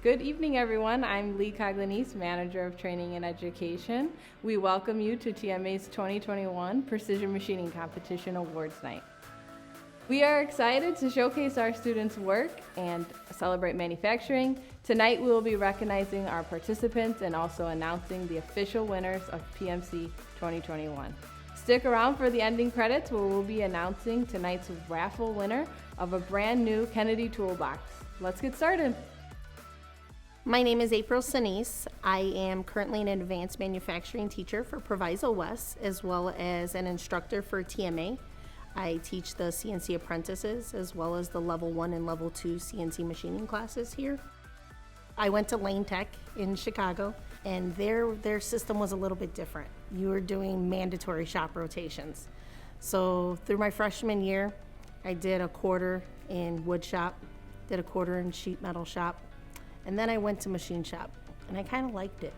Good evening, everyone. I'm Leigh Coglianese, Manager of Training and Education. We welcome you to TMA's 2021 Precision Machining Competition Awards Night. We are excited to showcase our students' work and celebrate manufacturing. Tonight, we will be recognizing our participants and also announcing the official winners of PMC 2021. Stick around for the ending credits where we'll be announcing tonight's raffle winner of a brand new Kennedy toolbox. Let's get started. My name is April Senase. I am currently an advanced manufacturing teacher for Proviso West, as well as an instructor for TMA. I teach the CNC apprentices, as well as the level 1 and level 2 CNC machining classes here. I went to Lane Tech in Chicago, and their system was a little bit different. You were doing mandatory shop rotations. So through my freshman year, I did a quarter in wood shop, did a quarter in sheet metal shop, and then I went to machine shop, and I kind of liked it.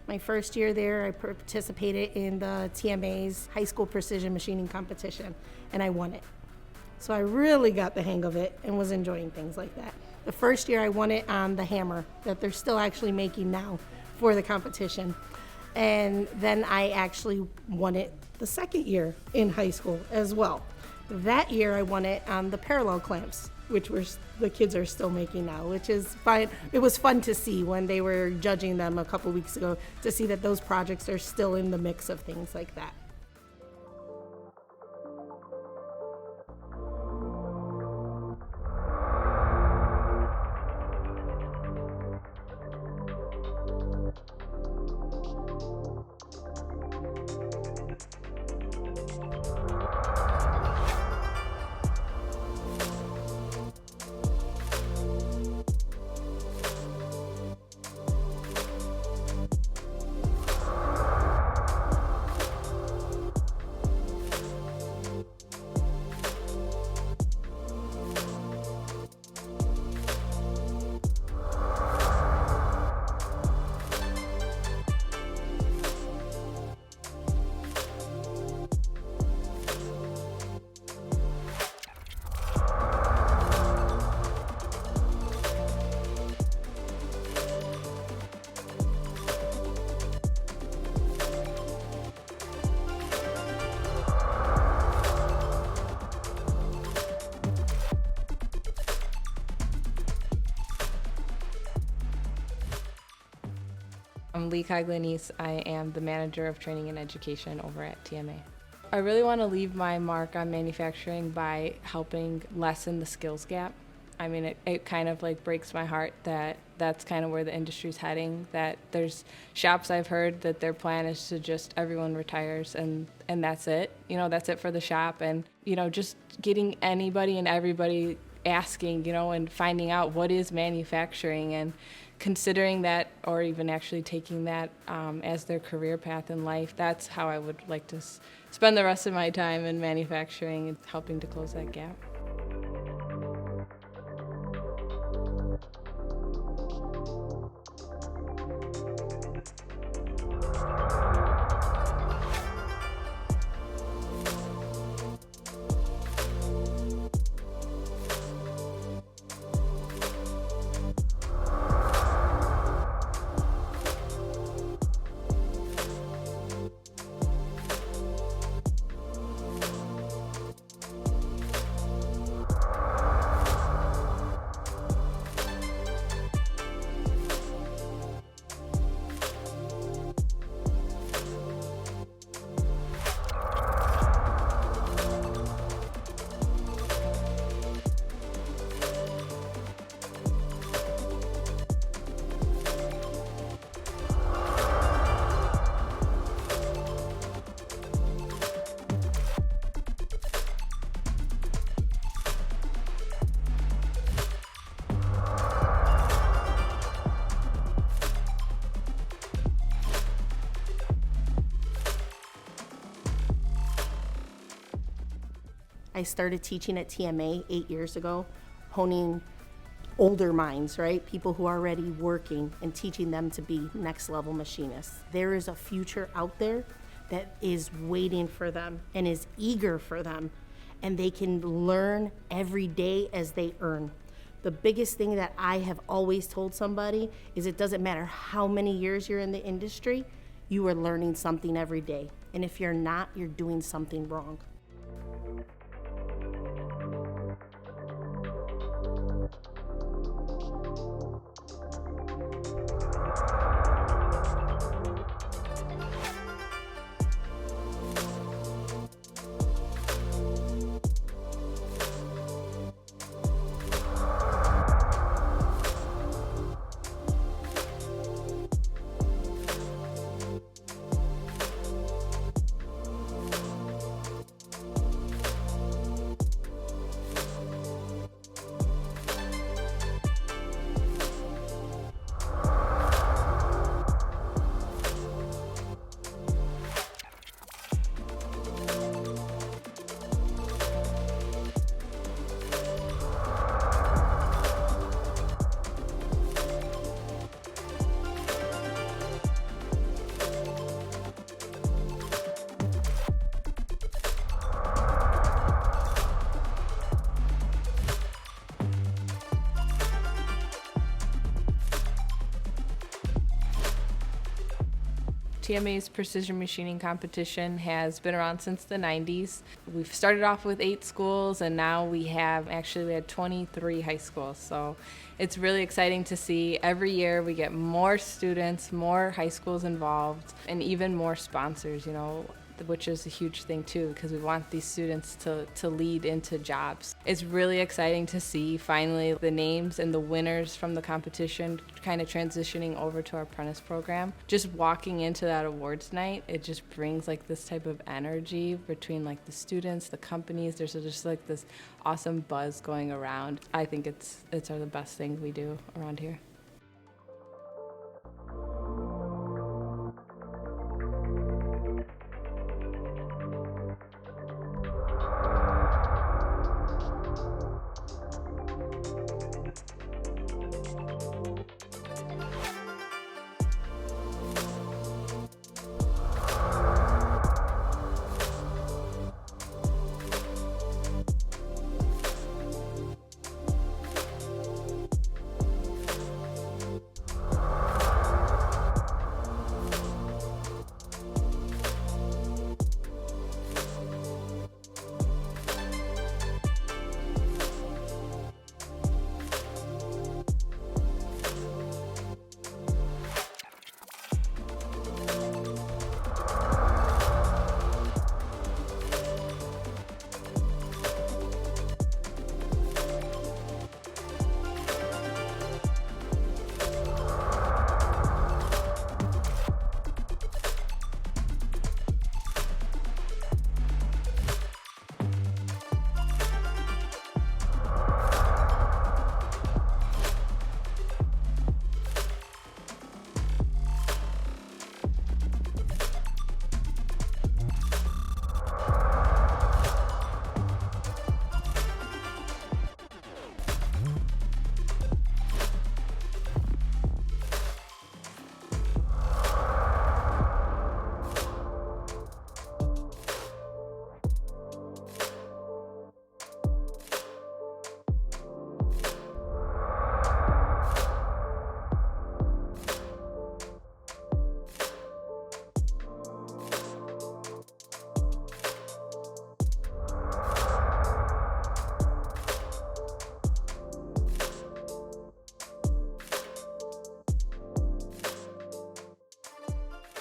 My first year there, I participated in the TMA's high school precision machining competition, and I won it. So I really got the hang of it and was enjoying things like that. The first year I won it on the hammer that they're still actually making now for the competition. And then I actually won it the second year in high school as well. That year I won it on the parallel clamps, which the kids are still making now, which is fine. It was fun to see when they were judging them a couple weeks ago to see that those projects are still in the mix of things like that. I'm Leigh Coglianese. I am the Manager of Training and Education over at TMA. I really want to leave my mark on manufacturing by helping lessen the skills gap. I mean, it kind of like breaks my heart that that's kind of where the industry's heading, that there's shops I've heard that their plan is to just everyone retires and that's it. That's it for the shop. And, just getting anybody and everybody asking, and finding out what is manufacturing and considering that, or even actually taking that as their career path in life. That's how I would like to spend the rest of my time in manufacturing and helping to close that gap. I started teaching at TMA 8 years ago, honing older minds, right? People who are already working and teaching them to be next level machinists. There is a future out there that is waiting for them and is eager for them, and they can learn every day as they earn. The biggest thing that I have always told somebody is it doesn't matter how many years you're in the industry, you are learning something every day. And if you're not, you're doing something wrong. TMA's precision machining competition has been around since the 90s. We've started off with 8 schools, and now we had 23 high schools. So it's really exciting to see. Every year we get more students, more high schools involved, and even more sponsors, which is a huge thing too, because we want these students to lead into jobs. It's really exciting to see finally the names and the winners from the competition kind of transitioning over to our apprentice program. Just walking into that awards night, it just brings this type of energy between the students, the companies. There's just this awesome buzz going around. I think it's the best thing we do around here.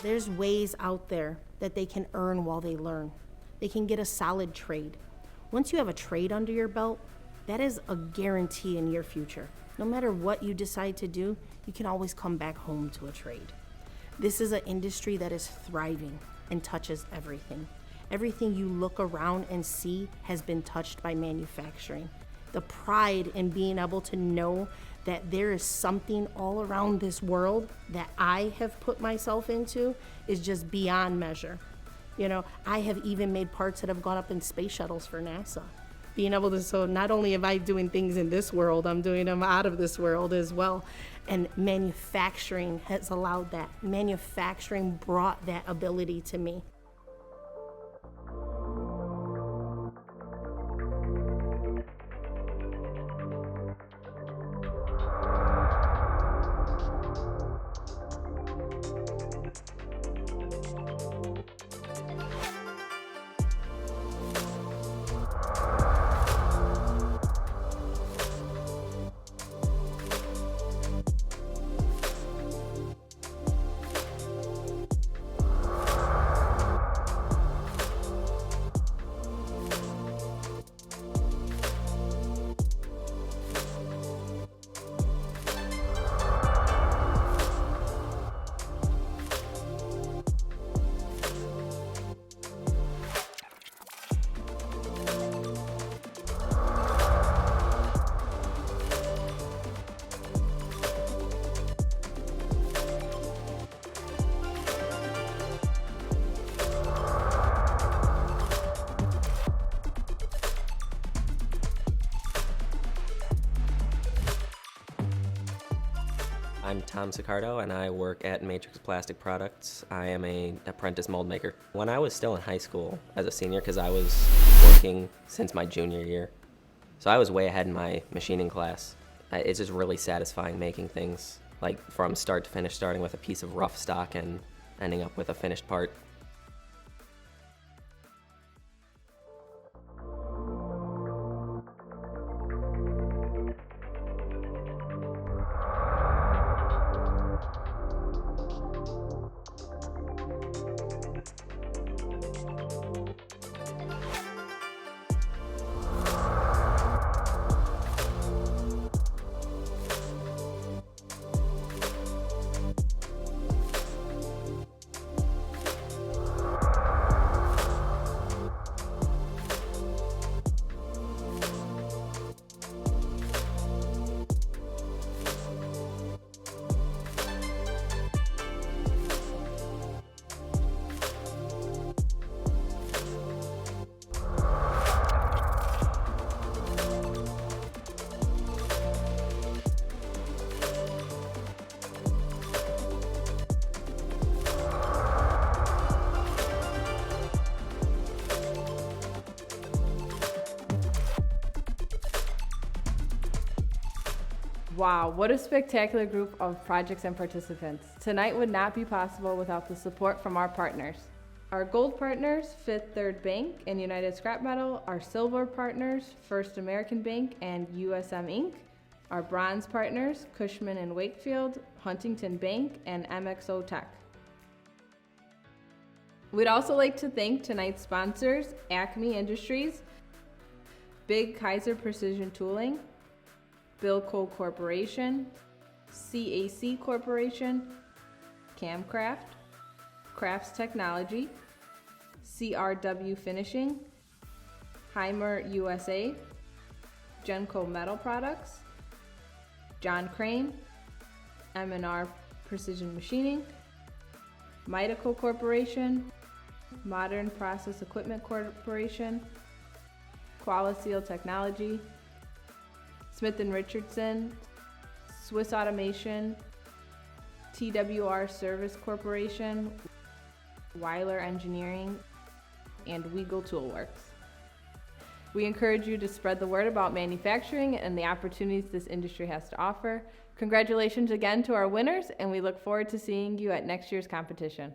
There's ways out there that they can earn while they learn. They can get a solid trade. Once you have a trade under your belt, that is a guarantee in your future. No matter what you decide to do, you can always come back home to a trade. This is an industry that is thriving and touches everything. Everything you look around and see has been touched by manufacturing. The pride in being able to know that there is something all around this world that I have put myself into is just beyond measure. I have even made parts that have gone up in space shuttles for NASA. Being able to, so not only am I doing things in this world, I'm doing them out of this world as well. And manufacturing has allowed that. Manufacturing brought that ability to me. Tom Sicardo, and I work at Matrix Plastic Products. I am an apprentice mold maker. When I was still in high school as a senior, because I was working since my junior year, so I was way ahead in my machining class. It's just really satisfying making things, like from start to finish, starting with a piece of rough stock and ending up with a finished part. Wow, what a spectacular group of projects and participants. Tonight would not be possible without the support from our partners. Our gold partners, Fifth Third Bank and United Scrap Metal. Our silver partners, First American Bank and USM Inc. Our bronze partners, Cushman and Wakefield, Huntington Bank, and MXO Tech. We'd also like to thank tonight's sponsors, Acme Industries, Big Kaiser Precision Tooling, Bilco Corporation, CAC Corporation, Camcraft, Crafts Technology, CRW Finishing, Heimer USA, Genco Metal Products, John Crane, M&R Precision Machining, Midaco Corporation, Modern Process Equipment Corporation, Qualiseal Technology, Smith & Richardson, Swiss Automation, TWR Service Corporation, Weiler Engineering, and Weagle Toolworks. We encourage you to spread the word about manufacturing and the opportunities this industry has to offer. Congratulations again to our winners, and we look forward to seeing you at next year's competition.